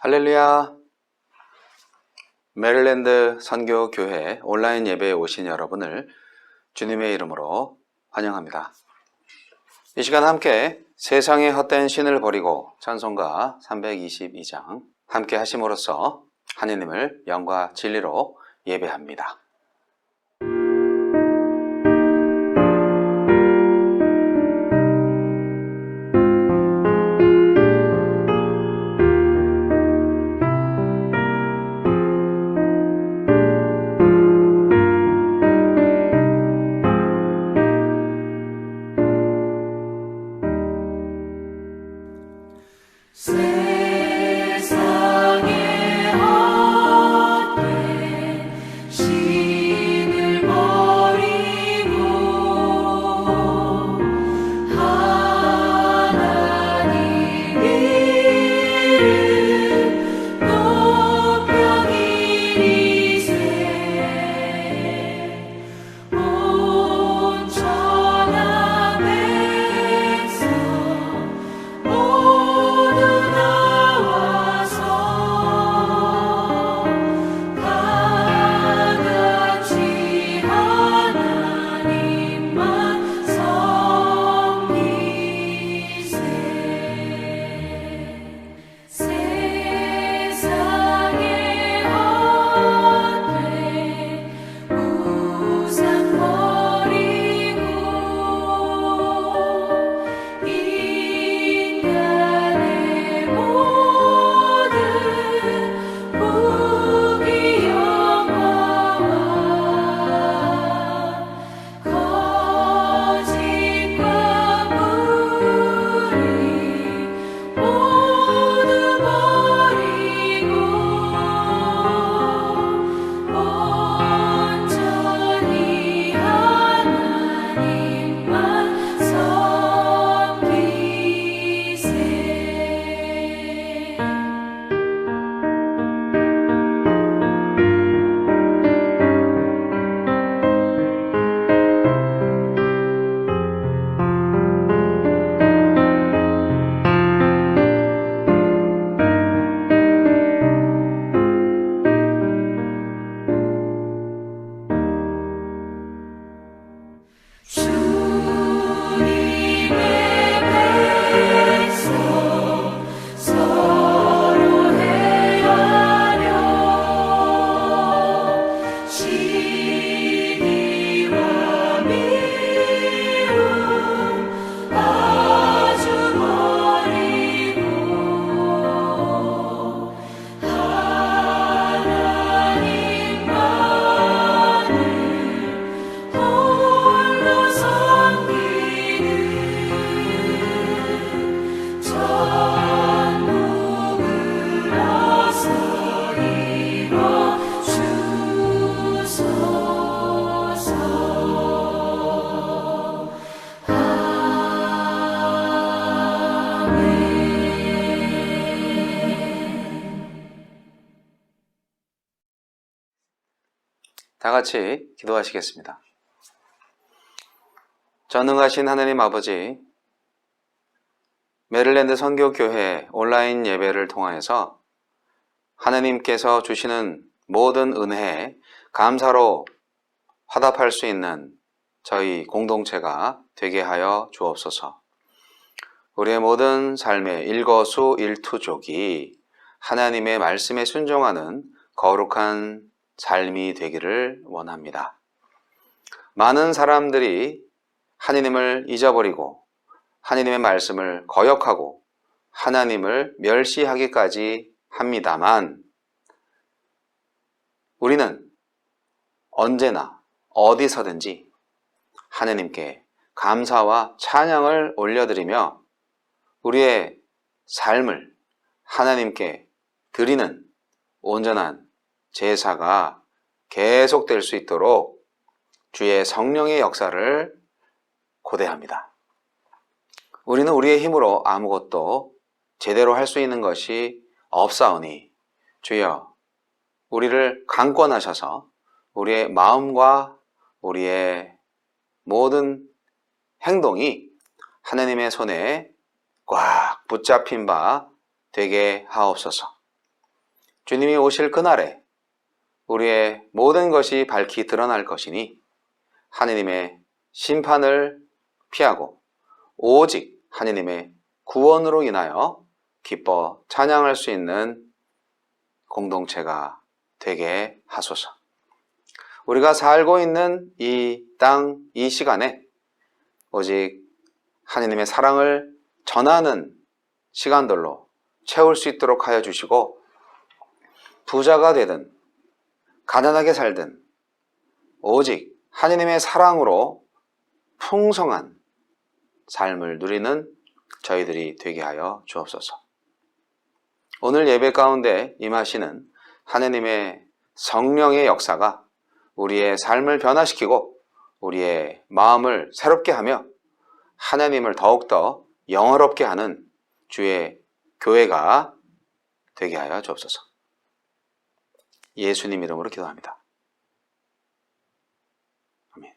할렐루야. 메릴랜드 선교교회 온라인 예배에 오신 여러분을 주님의 이름으로 환영합니다. 이 시간 함께 세상의 헛된 신을 버리고 찬송가 322장 함께 하심으로써 하느님을 영과 진리로 예배합니다. 다 같이 기도하시겠습니다. 전능하신 하나님 아버지, 메릴랜드 선교교회 온라인 예배를 통하여서 하나님께서 주시는 모든 은혜에 감사로 화답할 수 있는 저희 공동체가 되게 하여 주옵소서. 우리의 모든 삶의 일거수일투족이 하나님의 말씀에 순종하는 거룩한 삶이 되기를 원합니다. 많은 사람들이 하나님을 잊어버리고 하나님의 말씀을 거역하고 하나님을 멸시하기까지 합니다만, 우리는 언제나 어디서든지 하나님께 감사와 찬양을 올려드리며 우리의 삶을 하나님께 드리는 온전한 제사가 계속될 수 있도록 주의 성령의 역사를 고대합니다. 우리는 우리의 힘으로 아무것도 제대로 할 수 있는 것이 없사오니 주여 우리를 강권하셔서 우리의 마음과 우리의 모든 행동이 하나님의 손에 꽉 붙잡힌 바 되게 하옵소서. 주님이 오실 그날에 우리의 모든 것이 밝히 드러날 것이니 하느님의 심판을 피하고 오직 하느님의 구원으로 인하여 기뻐 찬양할 수 있는 공동체가 되게 하소서. 우리가 살고 있는 이 땅, 이 시간에 오직 하느님의 사랑을 전하는 시간들로 채울 수 있도록 하여 주시고, 부자가 되든 가난하게 살든 오직 하느님의 사랑으로 풍성한 삶을 누리는 저희들이 되게 하여 주옵소서. 오늘 예배 가운데 임하시는 하느님의 성령의 역사가 우리의 삶을 변화시키고 우리의 마음을 새롭게 하며 하나님을 더욱더 영화롭게 하는 주의 교회가 되게 하여 주옵소서. 예수님 이름으로 기도합니다. 아멘.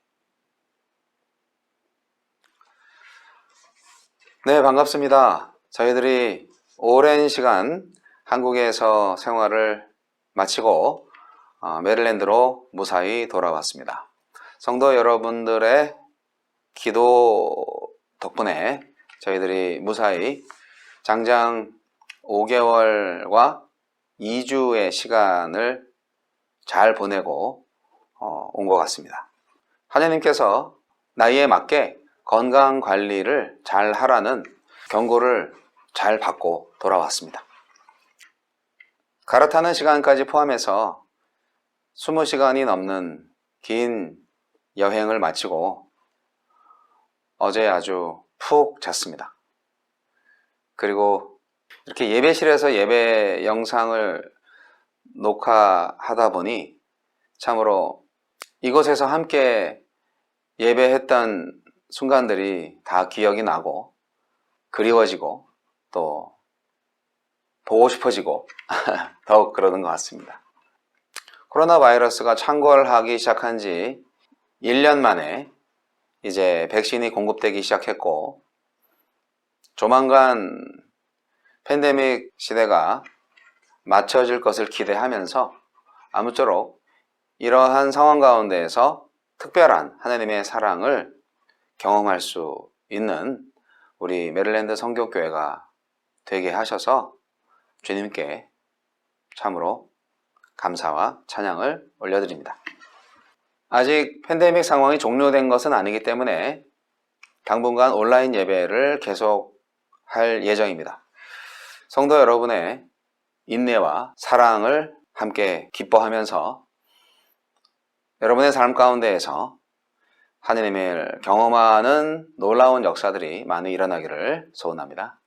네, 반갑습니다. 저희들이 오랜 시간 한국에서 생활을 마치고 메릴랜드로 무사히 돌아왔습니다. 성도 여러분들의 기도 덕분에 저희들이 무사히 장장 5개월과 2주의 시간을 잘 보내고 온 것 같습니다. 하나님께서 나이에 맞게 건강 관리를 잘 하라는 경고를 잘 받고 돌아왔습니다. 갈아타는 시간까지 포함해서 20시간이 넘는 긴 여행을 마치고 어제 아주 푹 잤습니다. 그리고 이렇게 예배실에서 예배 영상을 녹화하다 보니 참으로 이곳에서 함께 예배했던 순간들이 다 기억이 나고 그리워지고 또 보고 싶어지고 더욱 그러는 것 같습니다. 코로나 바이러스가 창궐하기 시작한 지 1년 만에 이제 백신이 공급되기 시작했고, 조만간 팬데믹 시대가 맞춰질 것을 기대하면서 아무쪼록 이러한 상황 가운데에서 특별한 하나님의 사랑을 경험할 수 있는 우리 메릴랜드 성교교회가 되게 하셔서 주님께 참으로 감사와 찬양을 올려드립니다. 아직 팬데믹 상황이 종료된 것은 아니기 때문에 당분간 온라인 예배를 계속할 예정입니다. 성도 여러분의 인내와 사랑을 함께 기뻐하면서 여러분의 삶 가운데에서 하느님을 경험하는 놀라운 역사들이 많이 일어나기를 소원합니다.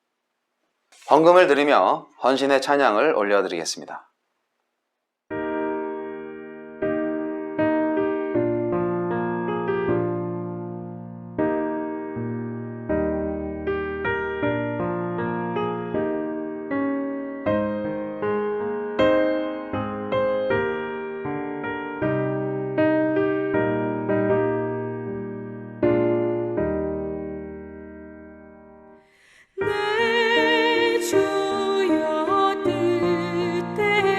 헌금을 드리며 헌신의 찬양을 올려드리겠습니다. 내 주여 뜻대로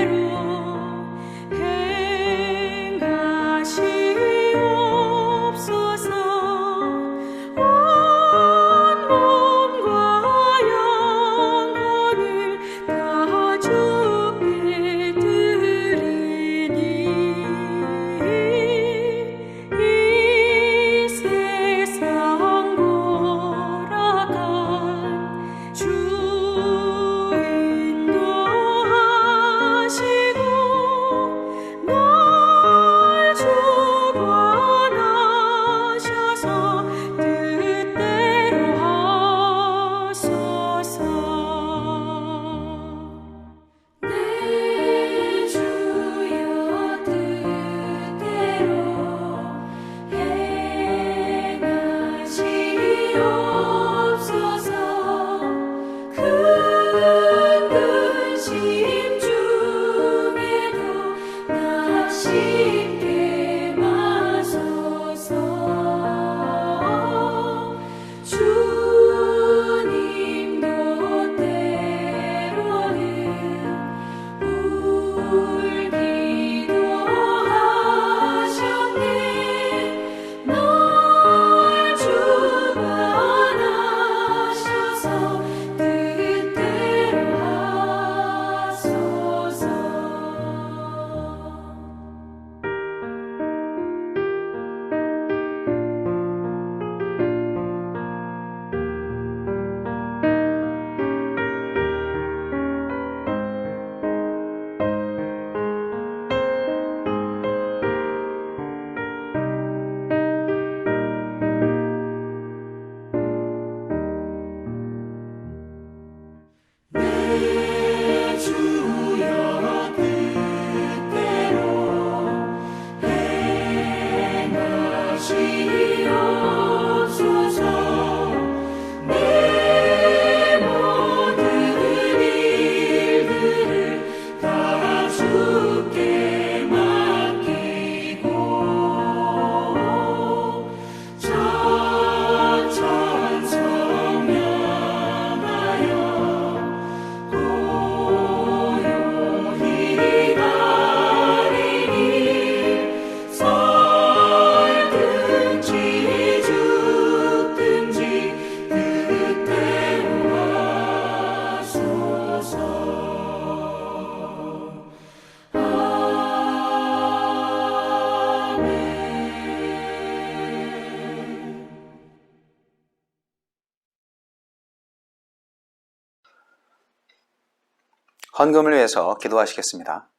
헌금을 위해서 기도하시겠습니다.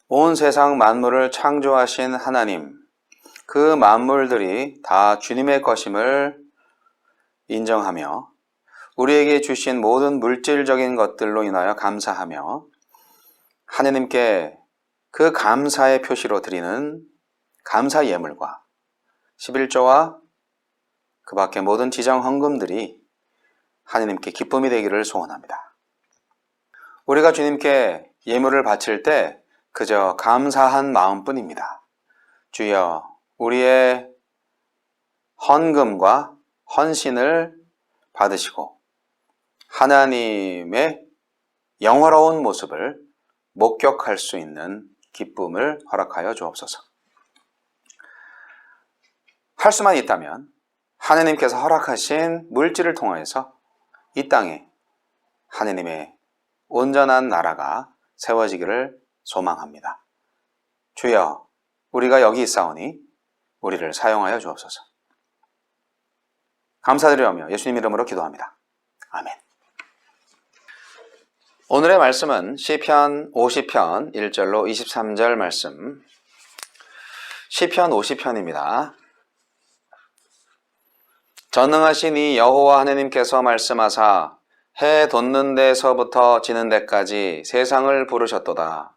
온 세상 만물을 창조하신 하나님, 그 만물들이 다 주님의 것임을 인정하며 우리에게 주신 모든 물질적인 것들로 인하여 감사하며 하나님께 그 감사의 표시로 드리는 감사 예물과 11조와 그 밖의 모든 지정 헌금들이 하나님께 기쁨이 되기를 소원합니다. 우리가 주님께 예물을 바칠 때 그저 감사한 마음뿐입니다. 주여, 우리의 헌금과 헌신을 받으시고 하나님의 영화로운 모습을 목격할 수 있는 기쁨을 허락하여 주옵소서. 할 수만 있다면 하나님께서 허락하신 물질을 통해서 이 땅에 하나님의 온전한 나라가 세워지기를 소망합니다. 주여, 우리가 여기 있사오니 우리를 사용하여 주옵소서. 감사드리며 예수님 이름으로 기도합니다. 아멘. 오늘의 말씀은 시편 50편 1절로 23절 말씀, 시편 50편입니다. 전능하신 이 여호와 하나님께서 말씀하사 해 돋는 데서부터 지는 데까지 세상을 부르셨도다.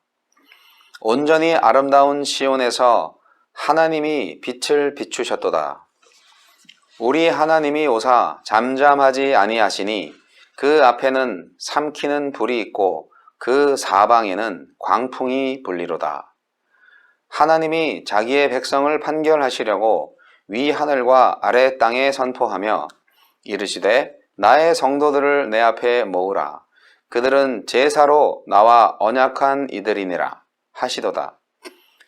온전히 아름다운 시온에서 하나님이 빛을 비추셨도다. 우리 하나님이 오사 잠잠하지 아니하시니 그 앞에는 삼키는 불이 있고 그 사방에는 광풍이 불리로다. 하나님이 자기의 백성을 판결하시려고 위 하늘과 아래 땅에 선포하며 이르시되 나의 성도들을 내 앞에 모으라. 그들은 제사로 나와 언약한 이들이니라 하시도다.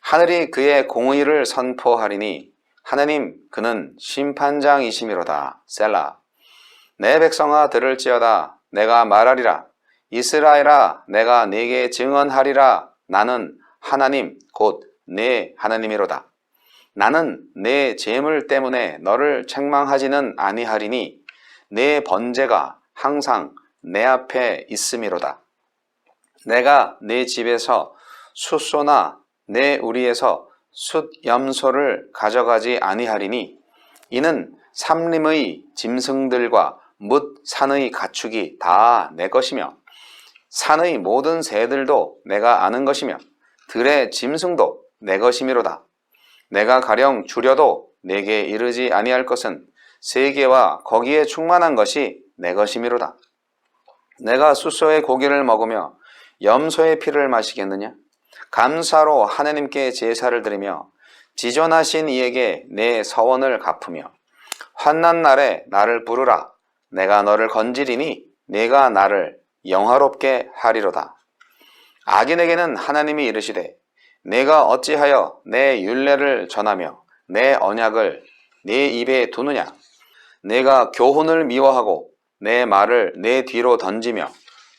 하늘이 그의 공의를 선포하리니 하나님 그는 심판장이시미로다. 셀라. 내 백성아 들을지어다. 내가 말하리라. 이스라엘아 내가 네게 증언하리라. 나는 하나님 곧 내 하나님이로다. 나는 내 재물 때문에 너를 책망하지는 아니하리니 내 번제가 항상 내 앞에 있음이로다. 내가 내 집에서 숫소나 내 우리에서 숫염소를 가져가지 아니하리니 이는 삼림의 짐승들과 뭇 산의 가축이 다 내 것이며 산의 모든 새들도 내가 아는 것이며 들의 짐승도 내 것이미로다. 내가 가령 주려도 내게 이르지 아니할 것은 세계와 거기에 충만한 것이 내 것이미로다. 내가 숫소의 고기를 먹으며 염소의 피를 마시겠느냐? 감사로 하나님께 제사를 드리며 지존하신 이에게 내 서원을 갚으며 환난 날에 나를 부르라. 내가 너를 건지리니 내가 나를 영화롭게 하리로다. 악인에게는 하나님이 이르시되 내가 어찌하여 내 율례를 전하며 내 언약을 내 입에 두느냐? 내가 교훈을 미워하고 내 말을 내 뒤로 던지며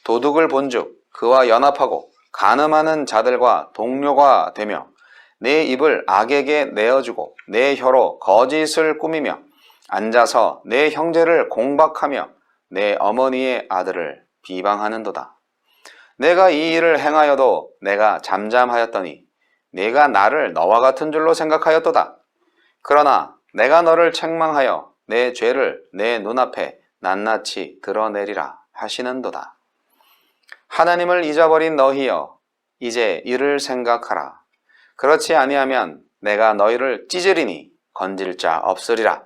도둑을 본즉 그와 연합하고 간음하는 자들과 동료가 되며 내 입을 악에게 내어주고 내 혀로 거짓을 꾸미며 앉아서 내 형제를 공박하며 내 어머니의 아들을 비방하는도다. 내가 이 일을 행하여도 내가 잠잠하였더니 내가 나를 너와 같은 줄로 생각하였도다. 그러나 내가 너를 책망하여 내 죄를 내 눈앞에 낱낱이 드러내리라 하시는도다. 하나님을 잊어버린 너희여 이제 이를 생각하라. 그렇지 아니하면 내가 너희를 찢으리니 건질 자 없으리라.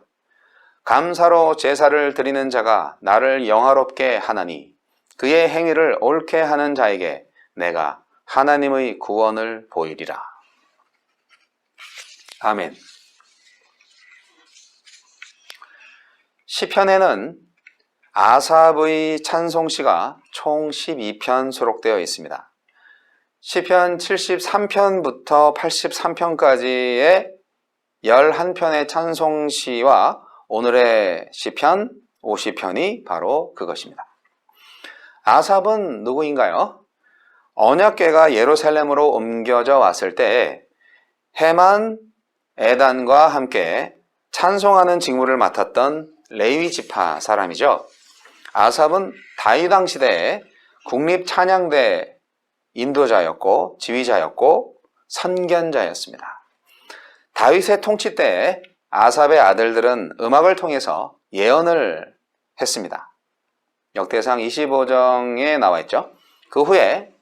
감사로 제사를 드리는 자가 나를 영화롭게 하나니 그의 행위를 옳게 하는 자에게 내가 하나님의 구원을 보이리라. 아멘. 시편에는 아삽의 찬송시가 총 12편 수록되어 있습니다. 시편 73편부터 83편까지의 11편의 찬송시와 오늘의 시편 50편이 바로 그것입니다. 아삽은 누구인가요? 언약궤가 예루살렘으로 옮겨져 왔을 때 헤만, 에단과 함께 찬송하는 직무를 맡았던 레위 지파 사람이죠. 아삽은 다윗 왕 시대에 국립찬양대 인도자였고 지휘자였고 선견자였습니다. 다윗의 통치 때에 아삽의 아들들은 음악을 통해서 예언을 했습니다. 역대상 25장에 나와 있죠. 그 후에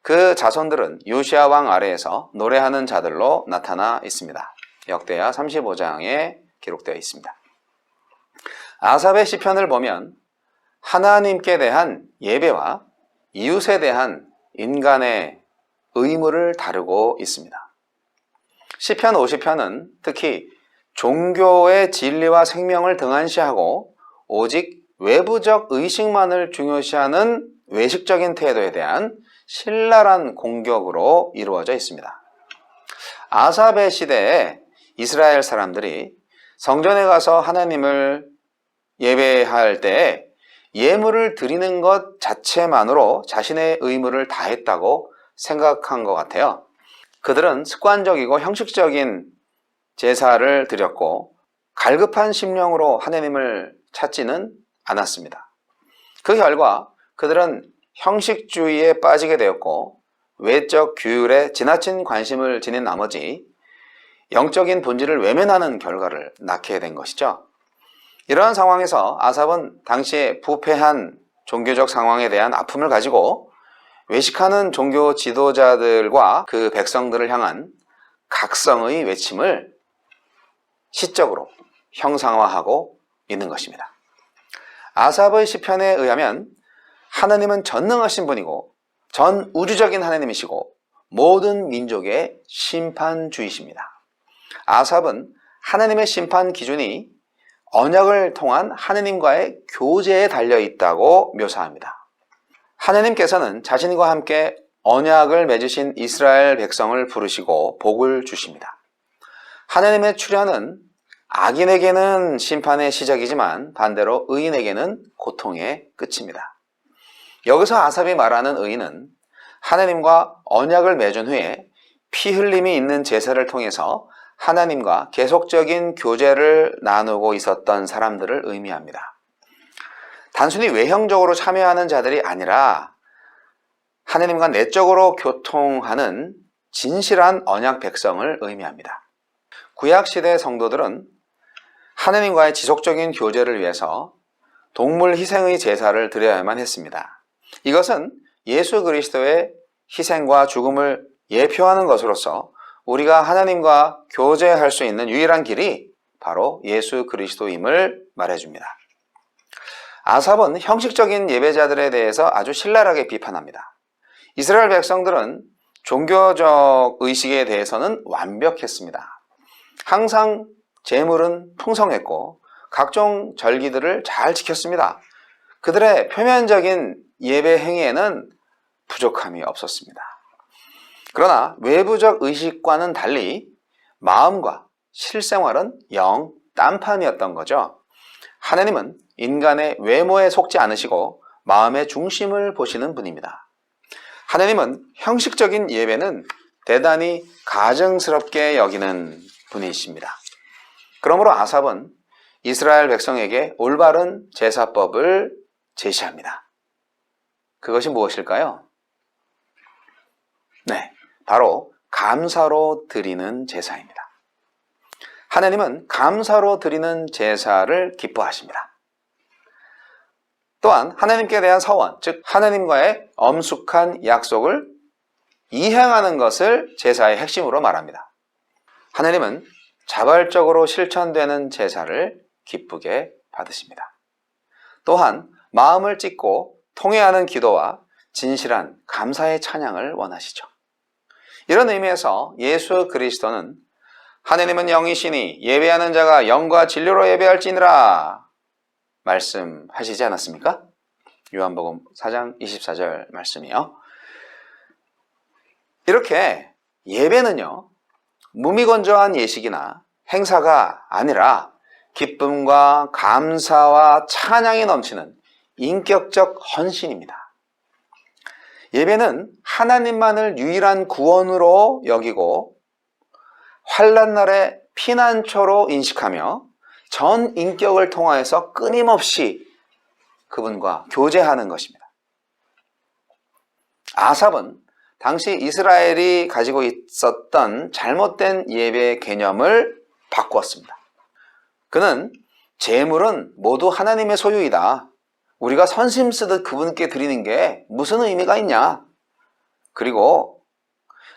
그 자손들은 요시야 왕 아래에서 노래하는 자들로 나타나 있습니다. 역대하 35장에 기록되어 있습니다. 아삽의 시편을 보면 하나님께 대한 예배와 이웃에 대한 인간의 의무를 다루고 있습니다. 시편 50편은 특히 종교의 진리와 생명을 등한시하고 오직 외부적 의식만을 중요시하는 외식적인 태도에 대한 신랄한 공격으로 이루어져 있습니다. 아삽의 시대에 이스라엘 사람들이 성전에 가서 하나님을 예배할 때 예물을 드리는 것 자체만으로 자신의 의무를 다했다고 생각한 것 같아요. 그들은 습관적이고 형식적인 제사를 드렸고 갈급한 심령으로 하나님을 찾지는 않았습니다. 그 결과 그들은 형식주의에 빠지게 되었고 외적 규율에 지나친 관심을 지닌 나머지 영적인 본질을 외면하는 결과를 낳게 된 것이죠. 이러한 상황에서 아삽은 당시에 부패한 종교적 상황에 대한 아픔을 가지고 외식하는 종교 지도자들과 그 백성들을 향한 각성의 외침을 시적으로 형상화하고 있는 것입니다. 아삽의 시편에 의하면 하나님은 전능하신 분이고 전 우주적인 하나님이시고 모든 민족의 심판주이십니다. 아삽은 하나님의 심판 기준이 언약을 통한 하나님과의 교제에 달려있다고 묘사합니다. 하나님께서는 자신과 함께 언약을 맺으신 이스라엘 백성을 부르시고 복을 주십니다. 하나님의 출현은 악인에게는 심판의 시작이지만 반대로 의인에게는 고통의 끝입니다. 여기서 아삽이 말하는 의인은 하나님과 언약을 맺은 후에 피 흘림이 있는 제사를 통해서 하나님과 계속적인 교제를 나누고 있었던 사람들을 의미합니다. 단순히 외형적으로 참여하는 자들이 아니라 하나님과 내적으로 교통하는 진실한 언약 백성을 의미합니다. 구약시대 성도들은 하나님과의 지속적인 교제를 위해서 동물 희생의 제사를 드려야만 했습니다. 이것은 예수 그리스도의 희생과 죽음을 예표하는 것으로서 우리가 하나님과 교제할 수 있는 유일한 길이 바로 예수 그리스도임을 말해줍니다. 아삽은 형식적인 예배자들에 대해서 아주 신랄하게 비판합니다. 이스라엘 백성들은 종교적 의식에 대해서는 완벽했습니다. 항상 제물은 풍성했고 각종 절기들을 잘 지켰습니다. 그들의 표면적인 예배 행위에는 부족함이 없었습니다. 그러나 외부적 의식과는 달리 마음과 실생활은 영 딴판이었던 거죠. 하나님은 인간의 외모에 속지 않으시고 마음의 중심을 보시는 분입니다. 하나님은 형식적인 예배는 대단히 가증스럽게 여기는 분이십니다. 그러므로 아삽은 이스라엘 백성에게 올바른 제사법을 제시합니다. 그것이 무엇일까요? 네, 바로 감사로 드리는 제사입니다. 하나님은 감사로 드리는 제사를 기뻐하십니다. 또한 하나님께 대한 서원, 즉 하나님과의 엄숙한 약속을 이행하는 것을 제사의 핵심으로 말합니다. 하나님은 자발적으로 실천되는 제사를 기쁘게 받으십니다. 또한 마음을 찢고 통회하는 기도와 진실한 감사의 찬양을 원하시죠. 이런 의미에서 예수 그리스도는 하나님은 영이시니 예배하는 자가 영과 진리로 예배할지니라 말씀하시지 않았습니까? 요한복음 4장 24절 말씀이요. 이렇게 예배는요, 무미건조한 예식이나 행사가 아니라 기쁨과 감사와 찬양이 넘치는 인격적 헌신입니다. 예배는 하나님만을 유일한 구원으로 여기고 환난날의 피난처로 인식하며 전 인격을 통하여서 끊임없이 그분과 교제하는 것입니다. 아삽은 당시 이스라엘이 가지고 있었던 잘못된 예배 개념을 바꾸었습니다. 그는 제물은 모두 하나님의 소유이다. 우리가 선심 쓰듯 그분께 드리는 게 무슨 의미가 있냐? 그리고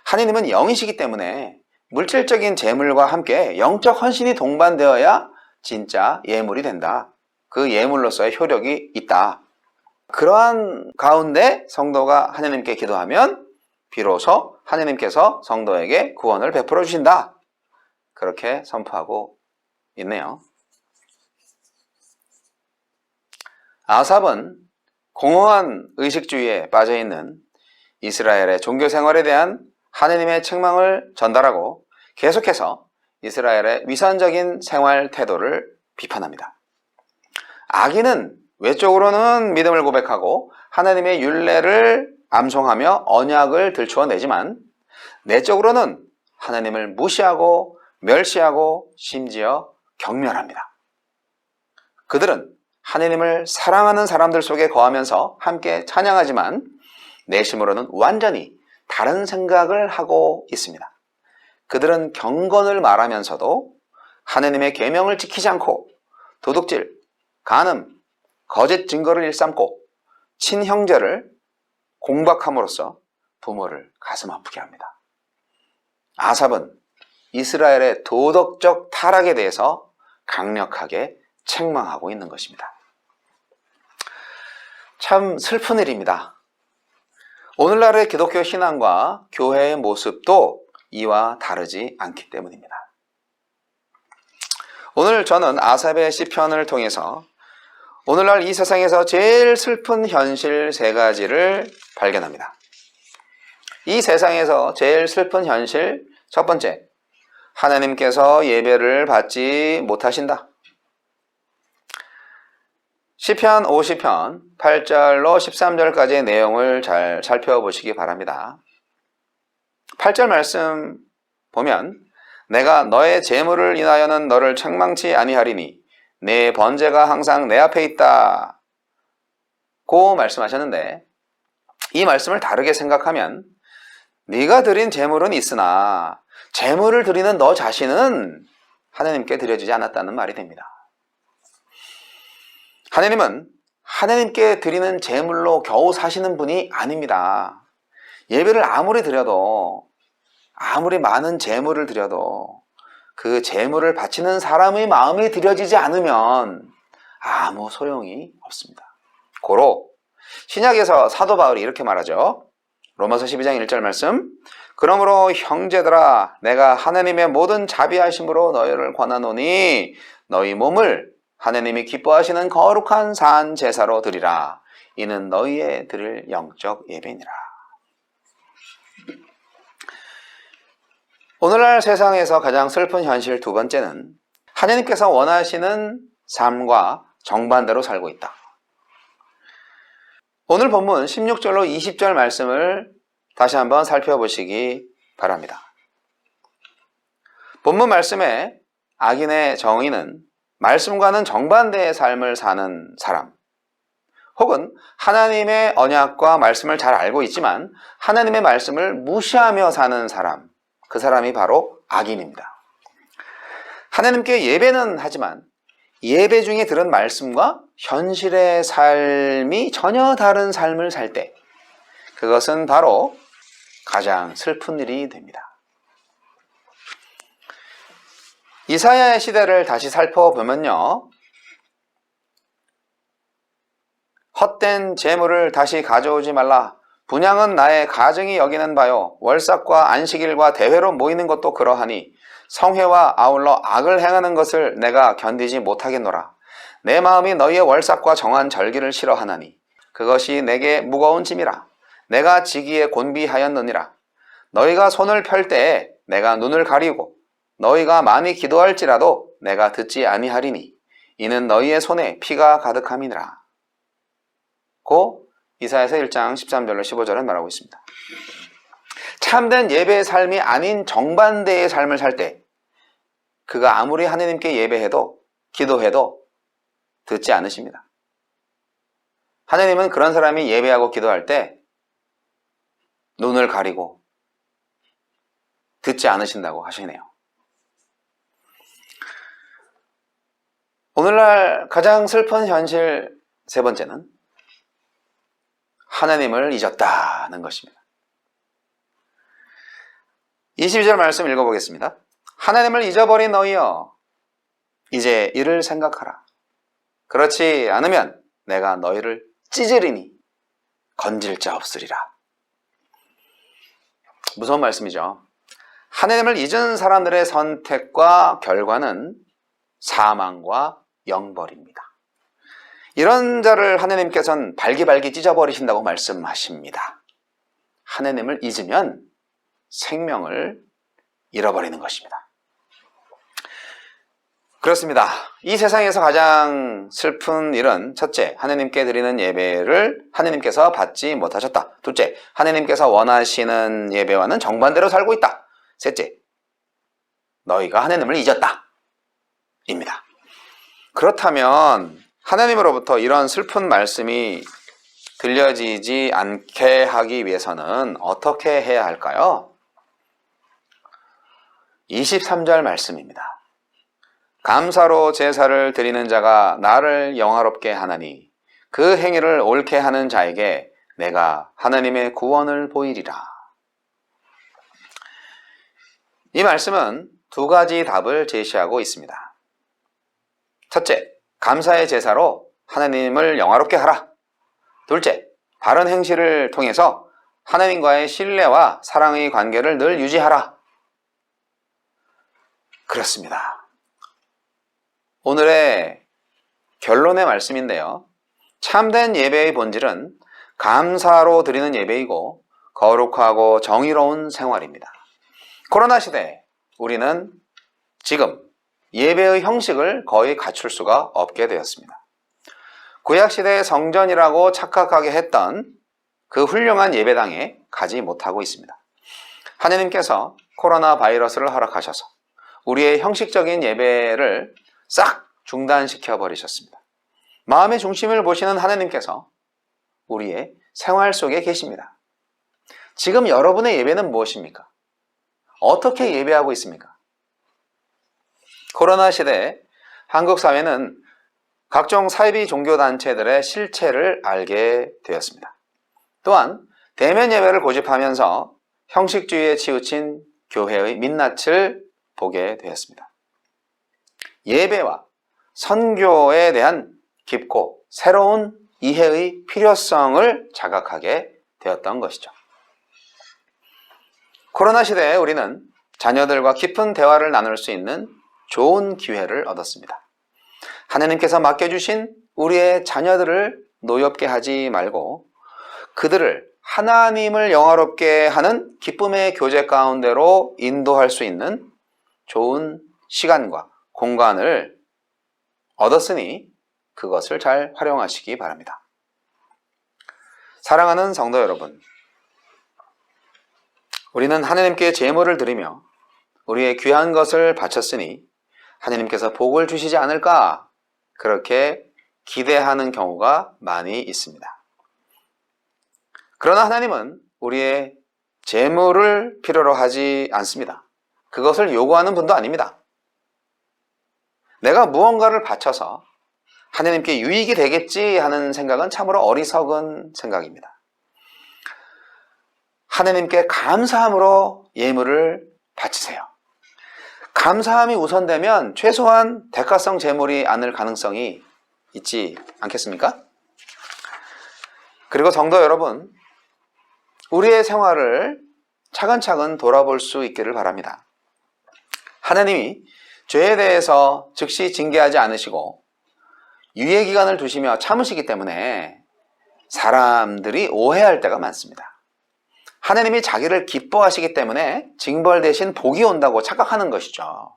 하나님은 영이시기 때문에 물질적인 제물과 함께 영적 헌신이 동반되어야 진짜 예물이 된다. 그 예물로서의 효력이 있다. 그러한 가운데 성도가 하나님께 기도하면 비로소 하나님께서 성도에게 구원을 베풀어 주신다. 그렇게 선포하고 있네요. 아삽은 공허한 의식주의에 빠져있는 이스라엘의 종교 생활에 대한 하나님의 책망을 전달하고 계속해서 이스라엘의 위선적인 생활 태도를 비판합니다. 악인은 외적으로는 믿음을 고백하고 하나님의 율례를 암송하며 언약을 들추어내지만 내적으로는 하나님을 무시하고 멸시하고 심지어 경멸합니다. 그들은 하나님을 사랑하는 사람들 속에 거하면서 함께 찬양하지만 내심으로는 완전히 다른 생각을 하고 있습니다. 그들은 경건을 말하면서도 하나님의 계명을 지키지 않고 도둑질, 간음, 거짓 증거를 일삼고 친형제를 공박함으로써 부모를 가슴 아프게 합니다. 아삽은 이스라엘의 도덕적 타락에 대해서 강력하게 책망하고 있는 것입니다. 참 슬픈 일입니다. 오늘날의 기독교 신앙과 교회의 모습도 이와 다르지 않기 때문입니다. 오늘 저는 아삽의 시편을 통해서 오늘날 이 세상에서 제일 슬픈 현실 3가지를 발견합니다. 이 세상에서 제일 슬픈 현실 첫 번째, 하나님께서 예배를 받지 못하신다. 시편 50편 8절로 13절까지의 내용을 잘 살펴보시기 바랍니다. 8절 말씀 보면 내가 너의 재물을 인하여는 너를 책망치 아니하리니 내 번제가 항상 내 앞에 있다 고 말씀하셨는데, 이 말씀을 다르게 생각하면 네가 드린 재물은 있으나 재물을 드리는 너 자신은 하나님께 드려지지 않았다는 말이 됩니다. 하나님은 하나님께 드리는 제물로 겨우 사시는 분이 아닙니다. 예배를 아무리 드려도, 아무리 많은 제물을 드려도 그 제물을 바치는 사람의 마음이 드려지지 않으면 아무 소용이 없습니다. 고로 신약에서 사도 바울이 이렇게 말하죠. 로마서 12장 1절 말씀, 그러므로 형제들아 내가 하나님의 모든 자비하심으로 너희를 권하노니 너희 몸을 하나님이 기뻐하시는 거룩한 산 제사로 드리라. 이는 너희의 드릴 영적 예배니라. 오늘날 세상에서 가장 슬픈 현실 두 번째는 하나님께서 원하시는 삶과 정반대로 살고 있다. 오늘 본문 16절로 20절 말씀을 다시 한번 살펴보시기 바랍니다. 본문 말씀에 악인의 정의는 말씀과는 정반대의 삶을 사는 사람, 혹은 하나님의 언약과 말씀을 잘 알고 있지만 하나님의 말씀을 무시하며 사는 사람, 그 사람이 바로 악인입니다. 하나님께 예배는 하지만 예배 중에 들은 말씀과 현실의 삶이 전혀 다른 삶을 살 때, 그것은 바로 가장 슬픈 일이 됩니다. 이사야의 시대를 다시 살펴보면요, 헛된 재물을 다시 가져오지 말라. 분향은 나의 가증이 여기는 바요. 월삭과 안식일과 대회로 모이는 것도 그러하니 성회와 아울러 악을 행하는 것을 내가 견디지 못하겠노라. 내 마음이 너희의 월삭과 정한 절기를 싫어하나니 그것이 내게 무거운 짐이라. 내가 지기에 곤비하였느니라. 너희가 손을 펼 때에 내가 눈을 가리고 너희가 많이 기도할지라도 내가 듣지 아니하리니 이는 너희의 손에 피가 가득함이니라. 고 이사야서 1장 13절로 15절은 말하고 있습니다. 참된 예배의 삶이 아닌 정반대의 삶을 살 때 그가 아무리 하나님께 예배해도 기도해도 듣지 않으십니다. 하나님은 그런 사람이 예배하고 기도할 때 눈을 가리고 듣지 않으신다고 하시네요. 오늘날 가장 슬픈 현실 세 번째는 하나님을 잊었다는 것입니다. 22절 말씀 읽어보겠습니다. 하나님을 잊어버린 너희여, 이제 이를 생각하라. 그렇지 않으면 내가 너희를 찢으리니 건질 자 없으리라. 무서운 말씀이죠. 하나님을 잊은 사람들의 선택과 결과는 사망과 영벌입니다. 이런 자를 하나님께서는 발기발기 찢어버리신다고 말씀하십니다. 하나님을 잊으면 생명을 잃어버리는 것입니다. 그렇습니다. 이 세상에서 가장 슬픈 일은 첫째, 하나님께 드리는 예배를 하나님께서 받지 못하셨다. 둘째, 하나님께서 원하시는 예배와는 정반대로 살고 있다. 셋째, 너희가 하나님을 잊었다. 입니다. 그렇다면 하나님으로부터 이런 슬픈 말씀이 들려지지 않게 하기 위해서는 어떻게 해야 할까요? 23절 말씀입니다. 감사로 제사를 드리는 자가 나를 영화롭게 하나니 그 행위를 옳게 하는 자에게 내가 하나님의 구원을 보이리라. 이 말씀은 두 가지 답을 제시하고 있습니다. 첫째, 감사의 제사로 하나님을 영화롭게 하라. 둘째, 바른 행실을 통해서 하나님과의 신뢰와 사랑의 관계를 늘 유지하라. 그렇습니다. 오늘의 결론의 말씀인데요. 참된 예배의 본질은 감사로 드리는 예배이고 거룩하고 정의로운 생활입니다. 코로나 시대에 우리는 지금 예배의 형식을 거의 갖출 수가 없게 되었습니다. 구약시대의 성전이라고 착각하게 했던 그 훌륭한 예배당에 가지 못하고 있습니다. 하나님께서 코로나 바이러스를 허락하셔서 우리의 형식적인 예배를 싹 중단시켜 버리셨습니다. 마음의 중심을 보시는 하나님께서 우리의 생활 속에 계십니다. 지금 여러분의 예배는 무엇입니까? 어떻게 예배하고 있습니까? 코로나 시대에 한국 사회는 각종 사이비 종교단체들의 실체를 알게 되었습니다. 또한 대면 예배를 고집하면서 형식주의에 치우친 교회의 민낯을 보게 되었습니다. 예배와 선교에 대한 깊고 새로운 이해의 필요성을 자각하게 되었던 것이죠. 코로나 시대에 우리는 자녀들과 깊은 대화를 나눌 수 있는 좋은 기회를 얻었습니다. 하나님께서 맡겨주신 우리의 자녀들을 노엽게 하지 말고 그들을 하나님을 영화롭게 하는 기쁨의 교제 가운데로 인도할 수 있는 좋은 시간과 공간을 얻었으니 그것을 잘 활용하시기 바랍니다. 사랑하는 성도 여러분, 우리는 하나님께 제물을 드리며 우리의 귀한 것을 바쳤으니 하나님께서 복을 주시지 않을까 그렇게 기대하는 경우가 많이 있습니다. 그러나 하나님은 우리의 제물을 필요로 하지 않습니다. 그것을 요구하는 분도 아닙니다. 내가 무언가를 바쳐서 하나님께 유익이 되겠지 하는 생각은 참으로 어리석은 생각입니다. 하나님께 감사함으로 예물을 바치세요. 감사함이 우선되면 최소한 대가성 제물이 않을 가능성이 있지 않겠습니까? 그리고 성도 여러분, 우리의 생활을 차근차근 돌아볼 수 있기를 바랍니다. 하나님이 죄에 대해서 즉시 징계하지 않으시고 유예기간을 두시며 참으시기 때문에 사람들이 오해할 때가 많습니다. 하나님이 자기를 기뻐하시기 때문에 징벌 대신 복이 온다고 착각하는 것이죠.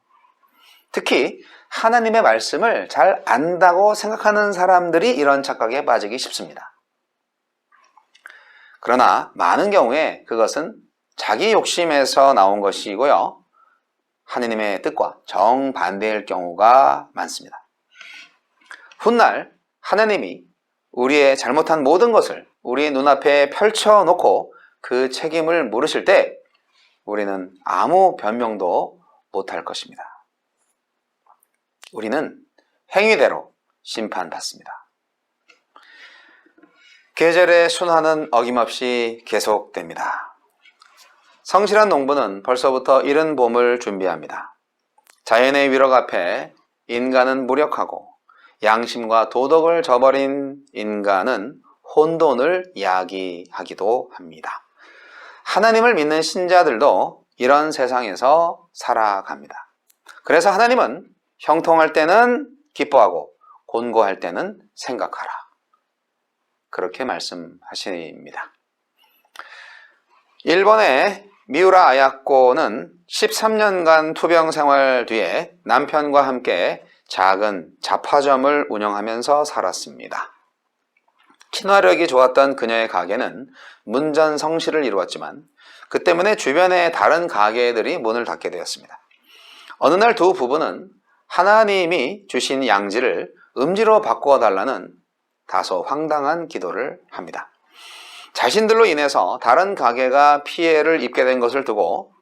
특히 하나님의 말씀을 잘 안다고 생각하는 사람들이 이런 착각에 빠지기 쉽습니다. 그러나 많은 경우에 그것은 자기 욕심에서 나온 것이고요. 하나님의 뜻과 정반대일 경우가 많습니다. 훗날 하나님이 우리의 잘못한 모든 것을 우리의 눈앞에 펼쳐놓고 그 책임을 물으실 때 우리는 아무 변명도 못할 것입니다. 우리는 행위대로 심판받습니다. 계절의 순환은 어김없이 계속됩니다. 성실한 농부는 벌써부터 이른 봄을 준비합니다. 자연의 위력 앞에 인간은 무력하고 양심과 도덕을 저버린 인간은 혼돈을 야기하기도 합니다. 하나님을 믿는 신자들도 이런 세상에서 살아갑니다. 그래서 하나님은 형통할 때는 기뻐하고 곤고할 때는 생각하라. 그렇게 말씀하십니다. 일본의 미우라 아야코는 13년간 투병 생활 뒤에 남편과 함께 작은 잡화점을 운영하면서 살았습니다. 친화력이 좋았던 그녀의 가게는 문전성시를 이루었지만 그 때문에 주변의 다른 가게들이 문을 닫게 되었습니다. 어느 날 두 부부는 하나님이 주신 양지를 음지로 바꾸어 달라는 다소 황당한 기도를 합니다. 자신들로 인해서 다른 가게가 피해를 입게 된 것을 두고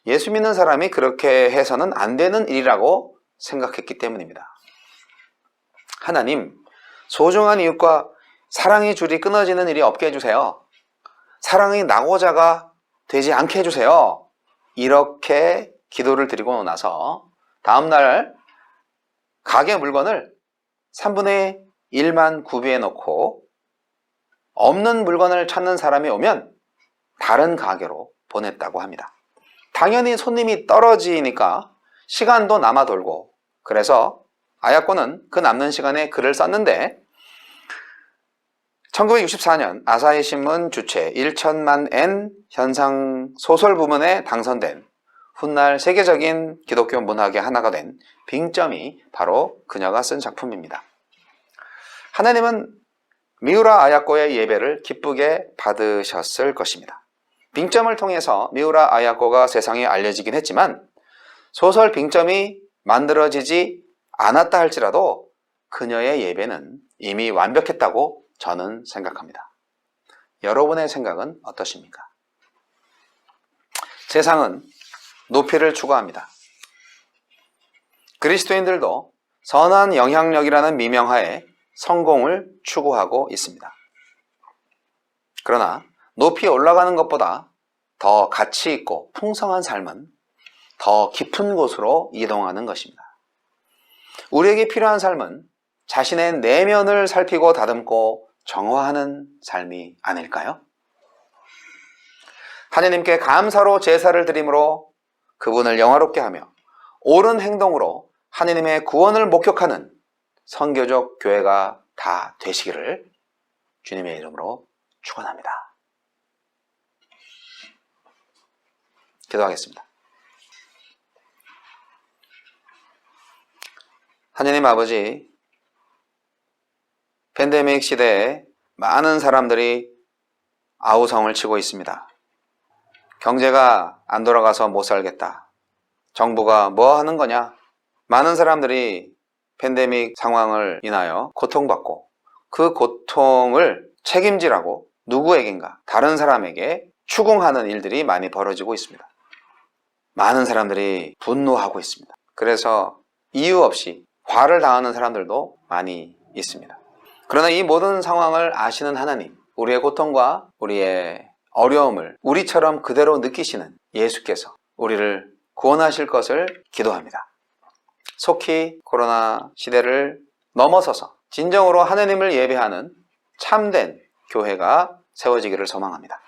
예수 믿는 사람이 그렇게 해서는 안 되는 일이라고 생각했기 때문입니다. 하나님, 소중한 이웃과 사랑의 줄이 끊어지는 일이 없게 해주세요. 사랑의 낙오자가 되지 않게 해주세요. 이렇게 기도를 드리고 나서 다음날 가게 물건을 3분의 1만 구비해 놓고 없는 물건을 찾는 사람이 오면 다른 가게로 보냈다고 합니다. 당연히 손님이 떨어지니까 시간도 남아 돌고, 그래서 아야코는 그 남는 시간에 글을 썼는데 1964년 아사히 신문 주최 1천만 엔 현상 소설 부문에 당선된 훗날 세계적인 기독교 문학의 하나가 된 빙점이 바로 그녀가 쓴 작품입니다. 하나님은 미우라 아야코의 예배를 기쁘게 받으셨을 것입니다. 빙점을 통해서 미우라 아야코가 세상에 알려지긴 했지만 소설 빙점이 만들어지지 않았다 할지라도 그녀의 예배는 이미 완벽했다고 저는 생각합니다. 여러분의 생각은 어떠십니까? 세상은 높이를 추구합니다. 그리스도인들도 선한 영향력이라는 미명하에 성공을 추구하고 있습니다. 그러나 높이 올라가는 것보다 더 가치 있고 풍성한 삶은 더 깊은 곳으로 이동하는 것입니다. 우리에게 필요한 삶은 자신의 내면을 살피고 다듬고 정화하는 삶이 아닐까요? 하나님께 감사로 제사를 드림으로 그분을 영화롭게 하며 옳은 행동으로 하나님의 구원을 목격하는 선교적 교회가 다 되시기를 주님의 이름으로 축원합니다. 기도하겠습니다. 하나님 아버지, 팬데믹 시대에 많은 사람들이 아우성을 치고 있습니다. 경제가 안 돌아가서 못 살겠다. 정부가 뭐 하는 거냐? 많은 사람들이 팬데믹 상황을 인하여 고통받고 그 고통을 책임지라고 누구에겐가 다른 사람에게 추궁하는 일들이 많이 벌어지고 있습니다. 많은 사람들이 분노하고 있습니다. 그래서 이유 없이 화를 당하는 사람들도 많이 있습니다. 그러나 이 모든 상황을 아시는 하나님, 우리의 고통과 우리의 어려움을 우리처럼 그대로 느끼시는 예수께서 우리를 구원하실 것을 기도합니다. 속히 코로나 시대를 넘어서서 진정으로 하나님을 예배하는 참된 교회가 세워지기를 소망합니다.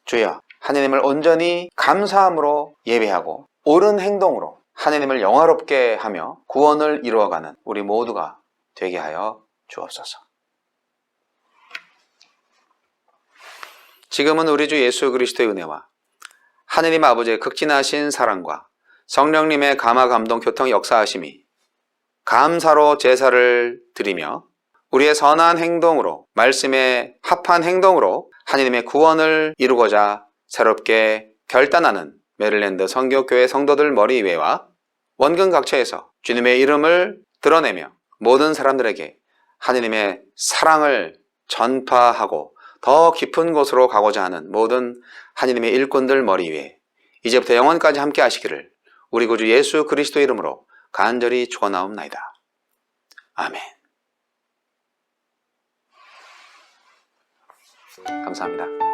주여, 하나님을 온전히 감사함으로 예배하고 옳은 행동으로 하나님을 영화롭게 하며 구원을 이루어가는 우리 모두가 되게 하여 주옵소서. 지금은 우리 주 예수 그리스도의 은혜와 하느님 아버지의 극진하신 사랑과 성령님의 감화 감동 교통 역사하심이 감사로 제사를 드리며 우리의 선한 행동으로 말씀에 합한 행동으로 하느님의 구원을 이루고자 새롭게 결단하는 메릴랜드 선교교회 성도들 머리 위에와 원근 각처에서 주님의 이름을 드러내며 모든 사람들에게 하느님의 사랑을 전파하고 더 깊은 곳으로 가고자 하는 모든 하느님의 일꾼들 머리 위에 이제부터 영원까지 함께 하시기를 우리 구주 예수 그리스도 이름으로 간절히 축원하옵나이다. 아멘. 감사합니다.